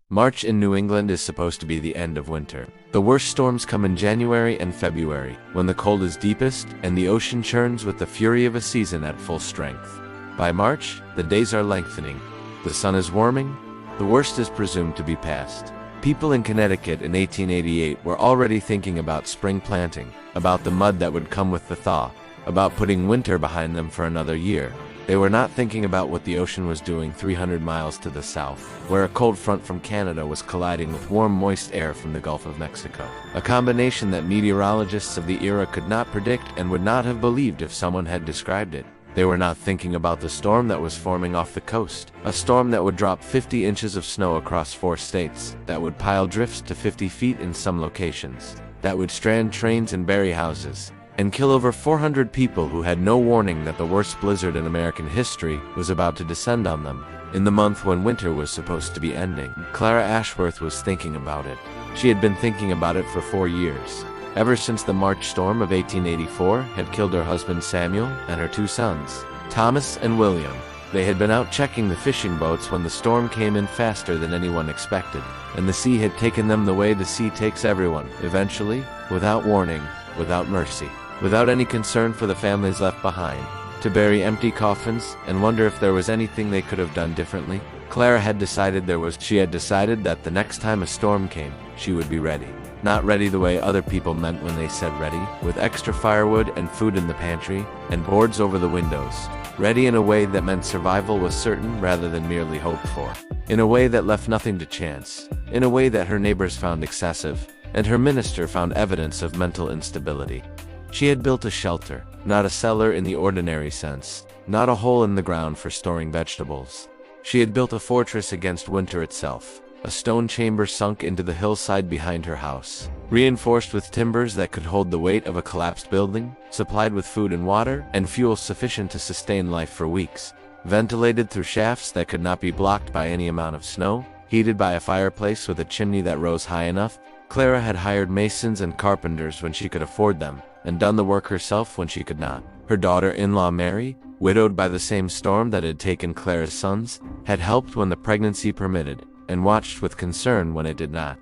March in New England is supposed to be the end of winter. The worst storms come in January and February, when the cold is deepest and the ocean churns with the fury of a season at full strength. By March, the days are lengthening. The sun is warming. The worst is presumed to be past. People in Connecticut in 1888 were already thinking about spring planting, about the mud that would come with the thaw, about putting winter behind them for another year. They were not thinking about what the ocean was doing 300 miles to the south, where a cold front from Canada was colliding with warm, moist air from the Gulf of Mexico. A combination that meteorologists of the era could not predict and would not have believed if someone had described it. They were not thinking about the storm that was forming off the coast, a storm that would drop 50 inches of snow across 4 states, that would pile drifts to 50 feet in some locations, that would strand trains and bury houses, and kill over 400 people who had no warning that the worst blizzard in American history was about to descend on them. In the month when winter was supposed to be ending, Clara Ashworth was thinking about it. She had been thinking about it for 4 years. Ever since the March storm of 1884 had killed her husband Samuel and her 2 sons, Thomas and William. They had been out checking the fishing boats when the storm came in faster than anyone expected, and the sea had taken them the way the sea takes everyone, eventually, without warning, without mercy, without any concern for the families left behind, to bury empty coffins and wonder if there was anything they could have done differently. Clara had decided she had decided that the next time a storm came, she would be ready. Not ready the way other people meant when they said ready, with extra firewood and food in the pantry, and boards over the windows. Ready in a way that meant survival was certain rather than merely hoped for. In a way that left nothing to chance. In a way that her neighbors found excessive, and her minister found evidence of mental instability. She had built a shelter, not a cellar in the ordinary sense, not a hole in the ground for storing vegetables. She had built a fortress against winter itself, a stone chamber sunk into the hillside behind her house, reinforced with timbers that could hold the weight of a collapsed building, supplied with food and water and fuel sufficient to sustain life for weeks, ventilated through shafts that could not be blocked by any amount of snow, heated by a fireplace with a chimney that rose high enough. Clara had hired masons and carpenters when she could afford them, and done the work herself when she could not. Her daughter-in-law Mary, widowed by the same storm that had taken Clara's sons, had helped when the pregnancy permitted, and watched with concern when it did not.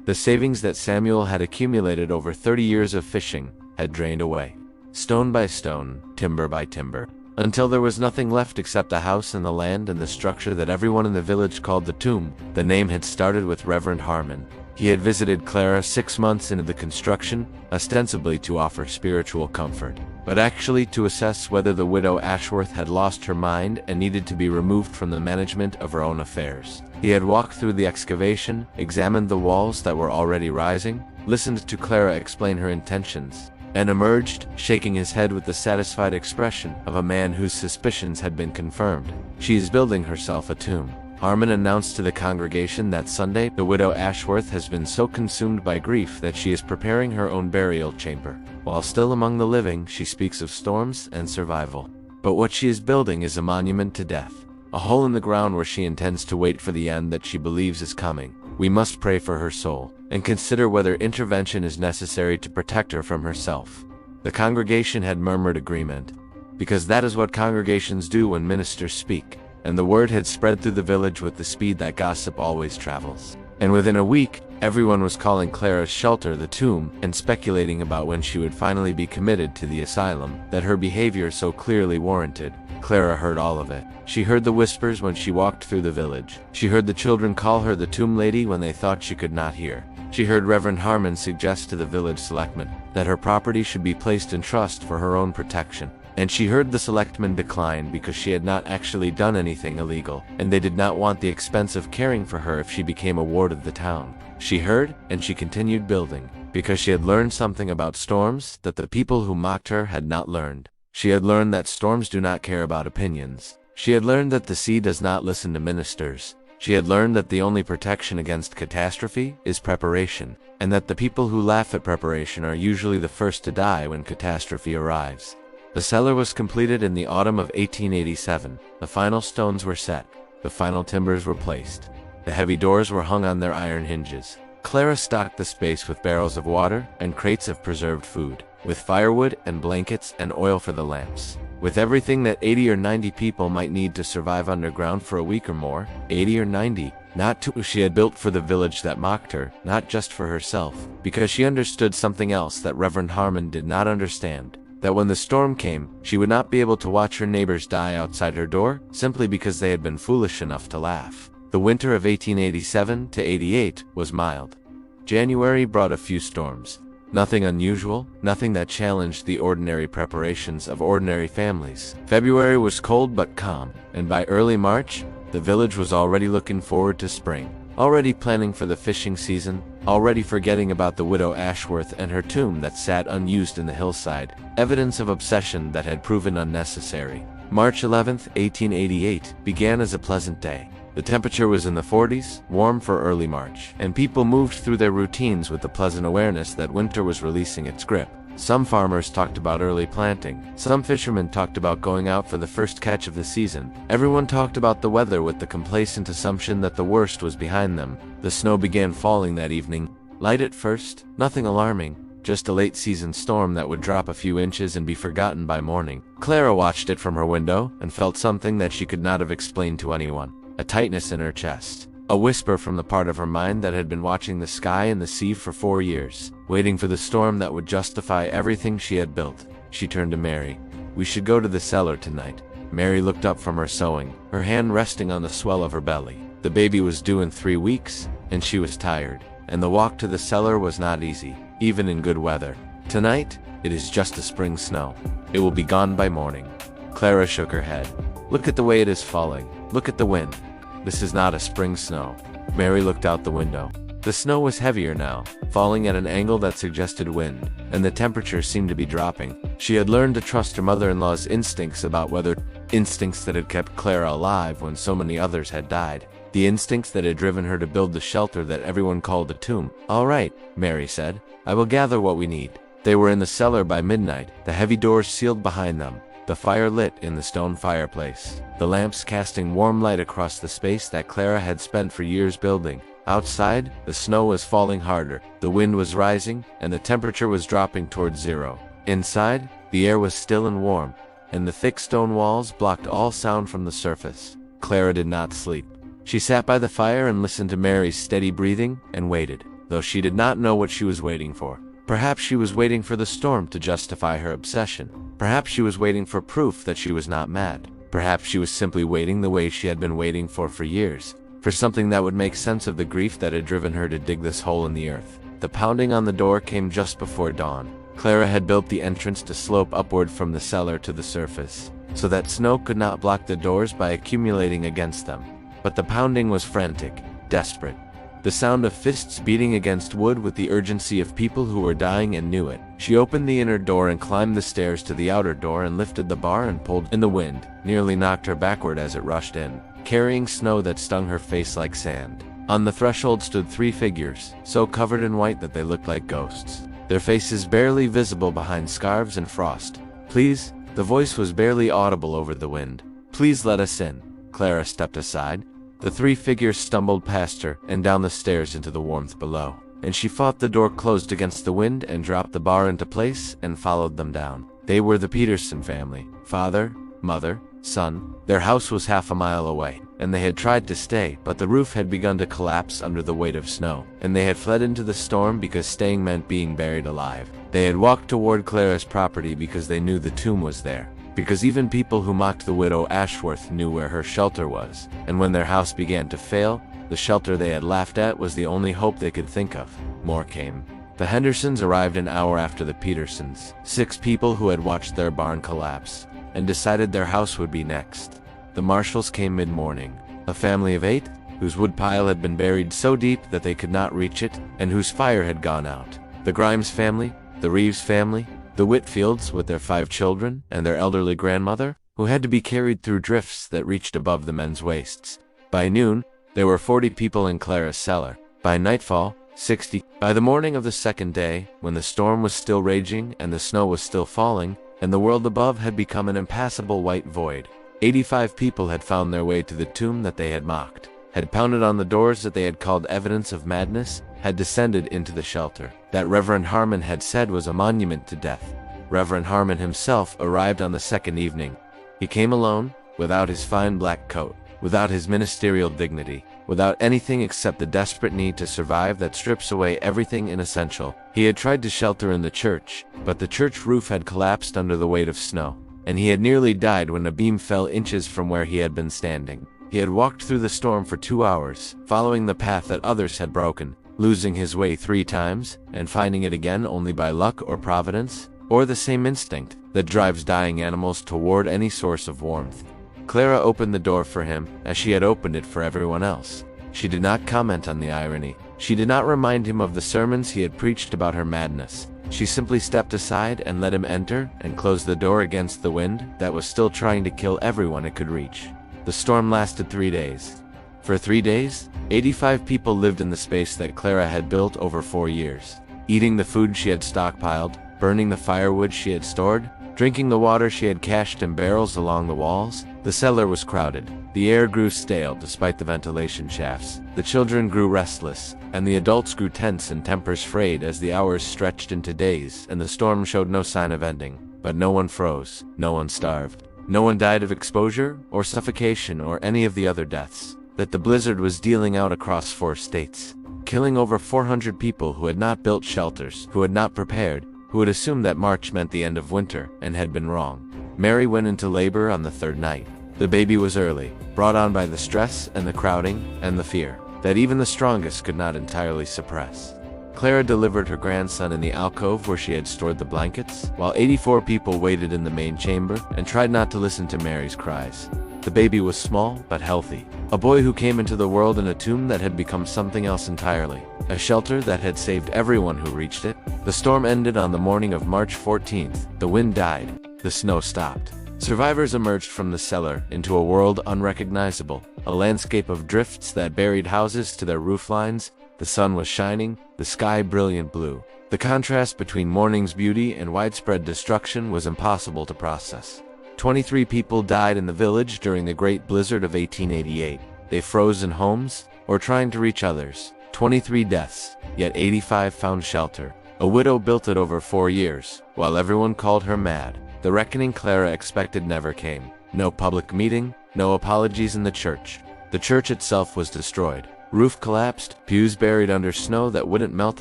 The savings that Samuel had accumulated over 30 years of fishing had drained away, stone by stone, timber by timber, until there was nothing left except the house and the land and the structure that everyone in the village called the tomb. The name had started with Reverend Harmon. He had visited Clara 6 months into the construction, ostensibly to offer spiritual comfort, but actually to assess whether the widow Ashworth had lost her mind and needed to be removed from the management of her own affairs. He had walked through the excavation, examined the walls that were already rising, listened to Clara explain her intentions, and emerged, shaking his head with the satisfied expression of a man whose suspicions had been confirmed. She is building herself a tomb. Harmon announced to the congregation that Sunday, the widow Ashworth has been so consumed by grief that she is preparing her own burial chamber. While still among the living, she speaks of storms and survival. But what she is building is a monument to death, a hole in the ground where she intends to wait for the end that she believes is coming. We must pray for her soul, and consider whether intervention is necessary to protect her from herself. The congregation had murmured agreement, because that is what congregations do when ministers speak. And the word had spread through the village with the speed that gossip always travels. And within a week, everyone was calling Clara's shelter the tomb and speculating about when she would finally be committed to the asylum that her behavior so clearly warranted. Clara heard all of it. She heard the whispers when she walked through the village. She heard the children call her the tomb lady when they thought she could not hear. She heard Reverend Harmon suggest to the village selectmen that her property should be placed in trust for her own protection. And she heard the selectmen decline because she had not actually done anything illegal, and they did not want the expense of caring for her if she became a ward of the town. She heard, and she continued building, because she had learned something about storms that the people who mocked her had not learned. She had learned that storms do not care about opinions. She had learned that the sea does not listen to ministers. She had learned that the only protection against catastrophe is preparation, and that the people who laugh at preparation are usually the first to die when catastrophe arrives. The cellar was completed in the autumn of 1887. The final stones were set. The final timbers were placed. The heavy doors were hung on their iron hinges. Clara stocked the space with barrels of water and crates of preserved food, with firewood and blankets and oil for the lamps, with everything that 80 or 90 people might need to survive underground for a week or more. 80 or 90. Not to she had built for the village that mocked her, not just for herself, because she understood something else that Reverend Harmon did not understand. That when the storm came, she would not be able to watch her neighbors die outside her door, simply because they had been foolish enough to laugh. The winter of 1887 to 88 was mild. January brought a few storms. Nothing unusual, nothing that challenged the ordinary preparations of ordinary families. February was cold but calm, and by early March, the village was already looking forward to spring, already planning for the fishing season, already forgetting about the widow Ashworth and her tomb that sat unused in the hillside, evidence of obsession that had proven unnecessary. March 11, 1888, began as a pleasant day. The temperature was in the 40s, warm for early March, and people moved through their routines with the pleasant awareness that winter was releasing its grip. Some farmers talked about early planting. Some fishermen talked about going out for the first catch of the season. Everyone talked about the weather with the complacent assumption that the worst was behind them. The snow began falling that evening. Light at first, nothing alarming, just a late-season storm that would drop a few inches and be forgotten by morning. Clara watched it from her window and felt something that she could not have explained to anyone. A tightness in her chest. A whisper from the part of her mind that had been watching the sky and the sea for 4 years, waiting for the storm that would justify everything she had built. She turned to Mary. "We should go to the cellar tonight." Mary looked up from her sewing, her hand resting on the swell of her belly. The baby was due in 3 weeks, and she was tired, and the walk to the cellar was not easy, even in good weather. "Tonight, it is just a spring snow. It will be gone by morning." Clara shook her head. "Look at the way it is falling. Look at the wind. This is not a spring snow." Mary looked out the window. The snow was heavier now, falling at an angle that suggested wind, and the temperature seemed to be dropping. She had learned to trust her mother-in-law's instincts about weather, instincts that had kept Clara alive when so many others had died, the instincts that had driven her to build the shelter that everyone called a tomb. "All right," Mary said. "I will gather what we need." They were in the cellar by midnight, the heavy doors sealed behind them, the fire lit in the stone fireplace, the lamps casting warm light across the space that Clara had spent for years building. Outside, the snow was falling harder, the wind was rising, and the temperature was dropping towards zero. Inside, the air was still and warm, and the thick stone walls blocked all sound from the surface. Clara did not sleep. She sat by the fire and listened to Mary's steady breathing and waited, though she did not know what she was waiting for. Perhaps she was waiting for the storm to justify her obsession. Perhaps she was waiting for proof that she was not mad. Perhaps she was simply waiting the way she had been waiting for years, for something that would make sense of the grief that had driven her to dig this hole in the earth. The pounding on the door came just before dawn. Clara had built the entrance to slope upward from the cellar to the surface, so that snow could not block the doors by accumulating against them. But the pounding was frantic, desperate. The sound of fists beating against wood with the urgency of people who were dying and knew it. She opened the inner door and climbed the stairs to the outer door and lifted the bar and pulled in the wind, nearly knocked her backward as it rushed in, carrying snow that stung her face like sand. On the threshold stood 3 figures, so covered in white that they looked like ghosts, their faces barely visible behind scarves and frost. "Please," the voice was barely audible over the wind. "Please let us in." Clara stepped aside. The 3 figures stumbled past her and down the stairs into the warmth below, and she fought the door closed against the wind and dropped the bar into place and followed them down. They were the Peterson family, father, mother, son. Their house was half a mile away, and they had tried to stay, but the roof had begun to collapse under the weight of snow, and they had fled into the storm because staying meant being buried alive. They had walked toward Clara's property because they knew the tomb was there, because even people who mocked the widow Ashworth knew where her shelter was, and when their house began to fail, the shelter they had laughed at was the only hope they could think of. More came. The Hendersons arrived an hour after the Petersons, 6 people who had watched their barn collapse, and decided their house would be next. The Marshalls came mid-morning, a family of 8, whose woodpile had been buried so deep that they could not reach it, and whose fire had gone out. The Grimes family, the Reeves family, the Whitfields with their 5 children, and their elderly grandmother, who had to be carried through drifts that reached above the men's waists. By noon, there were 40 people in Clara's cellar. By nightfall, 60. By the morning of the second day, when the storm was still raging and the snow was still falling, and the world above had become an impassable white void, 85 people had found their way to the tomb that they had mocked, had pounded on the doors that they had called evidence of madness, had descended into the shelter that Reverend Harmon had said was a monument to death. Reverend Harmon himself arrived on the second evening. He came alone, without his fine black coat, without his ministerial dignity, without anything except the desperate need to survive that strips away everything inessential. He had tried to shelter in the church, but the church roof had collapsed under the weight of snow, and he had nearly died when a beam fell inches from where he had been standing. He had walked through the storm for 2 hours, following the path that others had broken, losing his way 3 times, and finding it again only by luck or providence, or the same instinct that drives dying animals toward any source of warmth. Clara opened the door for him, as she had opened it for everyone else. She did not comment on the irony. She did not remind him of the sermons he had preached about her madness. She simply stepped aside and let him enter, and closed the door against the wind that was still trying to kill everyone it could reach. The storm lasted 3 days. For 3 days, 85 people lived in the space that Clara had built over 4 years, eating the food she had stockpiled, burning the firewood she had stored, drinking the water she had cached in barrels along the walls. The cellar was crowded. The air grew stale despite the ventilation shafts. The children grew restless, and the adults grew tense and tempers frayed as the hours stretched into days and the storm showed no sign of ending. But no one froze, no one starved, no one died of exposure or suffocation or any of the other deaths that the blizzard was dealing out across 4 states, killing over 400 people who had not built shelters, who had not prepared, who had assumed that March meant the end of winter and had been wrong. Mary went into labor on the 3rd night. The baby was early, brought on by the stress and the crowding and the fear that even the strongest could not entirely suppress. Clara delivered her grandson in the alcove where she had stored the blankets, while 84 people waited in the main chamber and tried not to listen to Mary's cries. The baby was small but healthy, a boy who came into the world in a tomb that had become something else entirely, a shelter that had saved everyone who reached it. The storm ended on the morning of March 14th. The wind died. The snow stopped. Survivors emerged from the cellar into a world unrecognizable, a landscape of drifts that buried houses to their rooflines. The sun was shining, the sky brilliant blue. The contrast between morning's beauty and widespread destruction was impossible to process. 23 people died in the village during the Great Blizzard of 1888. They froze in homes or trying to reach others. 23 deaths, yet 85 found shelter. A widow built it over 4 years, while everyone called her mad. The reckoning Clara expected never came. No public meeting, no apologies in the church. The church itself was destroyed. Roof collapsed, pews buried under snow that wouldn't melt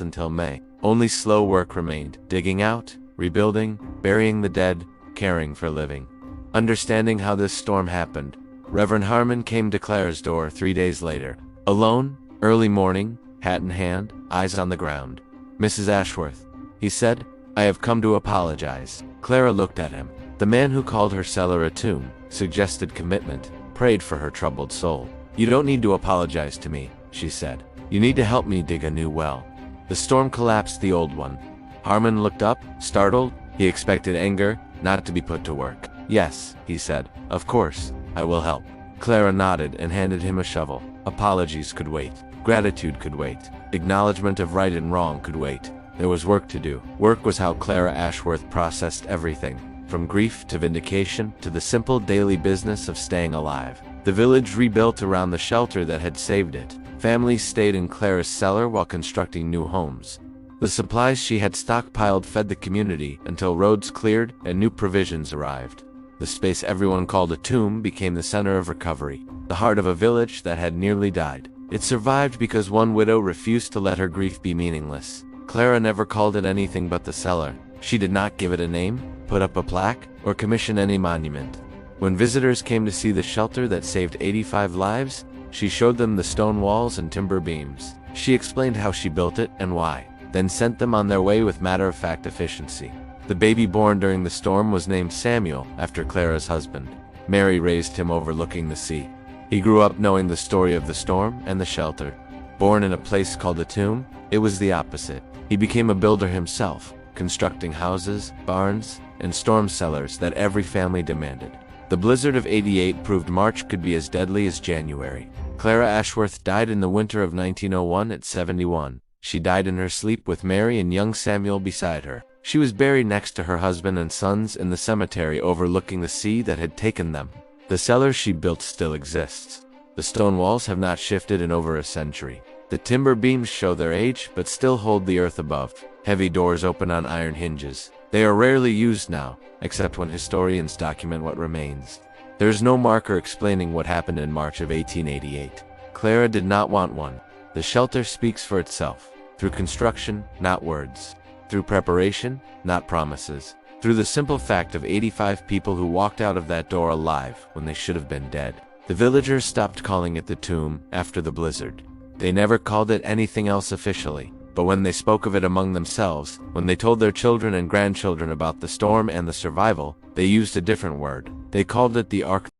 until May. Only slow work remained, digging out, rebuilding, burying the dead, caring for living. Understanding how this storm happened, Reverend Harmon came to Clara's door 3 days later. Alone, early morning, hat in hand, eyes on the ground. "Mrs. Ashworth," he said, "I have come to apologize." Clara looked at him. The man who called her cellar a tomb suggested commitment, prayed for her troubled soul. "You don't need to apologize to me," she said. "You need to help me dig a new well." The storm collapsed the old one. Harmon looked up, startled. He expected anger, not to be put to work. "Yes," he said, "of course, I will help." Clara nodded and handed him a shovel. Apologies could wait. Gratitude could wait. Acknowledgement of right and wrong could wait. There was work to do. Work was how Clara Ashworth processed everything, from grief to vindication to the simple daily business of staying alive. The village rebuilt around the shelter that had saved it. Families stayed in Clara's cellar while constructing new homes. The supplies she had stockpiled fed the community until roads cleared and new provisions arrived. The space everyone called a tomb became the center of recovery, the heart of a village that had nearly died. It survived because one widow refused to let her grief be meaningless. Clara never called it anything but the cellar. She did not give it a name, put up a plaque, or commission any monument. When visitors came to see the shelter that saved 85 lives, she showed them the stone walls and timber beams. She explained how she built it and why, then sent them on their way with matter-of-fact efficiency. The baby born during the storm was named Samuel, after Clara's husband. Mary raised him overlooking the sea. He grew up knowing the story of the storm and the shelter. Born in a place called a tomb, it was the opposite. He became a builder himself, constructing houses, barns, and storm cellars that every family demanded. The blizzard of '88 proved March could be as deadly as January. Clara Ashworth died in the winter of 1901 at 71. She died in her sleep with Mary and young Samuel beside her. She was buried next to her husband and sons in the cemetery overlooking the sea that had taken them. The cellar she built still exists. The stone walls have not shifted in over a century. The timber beams show their age but still hold the earth above. Heavy doors open on iron hinges. They are rarely used now, except when historians document what remains. There is no marker explaining what happened in March of 1888. Clara did not want one. The shelter speaks for itself. Through construction, not words. Through preparation, not promises. Through the simple fact of 85 people who walked out of that door alive when they should have been dead. The villagers stopped calling it the tomb after the blizzard. They never called it anything else officially. But when they spoke of it among themselves, when they told their children and grandchildren about the storm and the survival, they used a different word. They called it the Ark.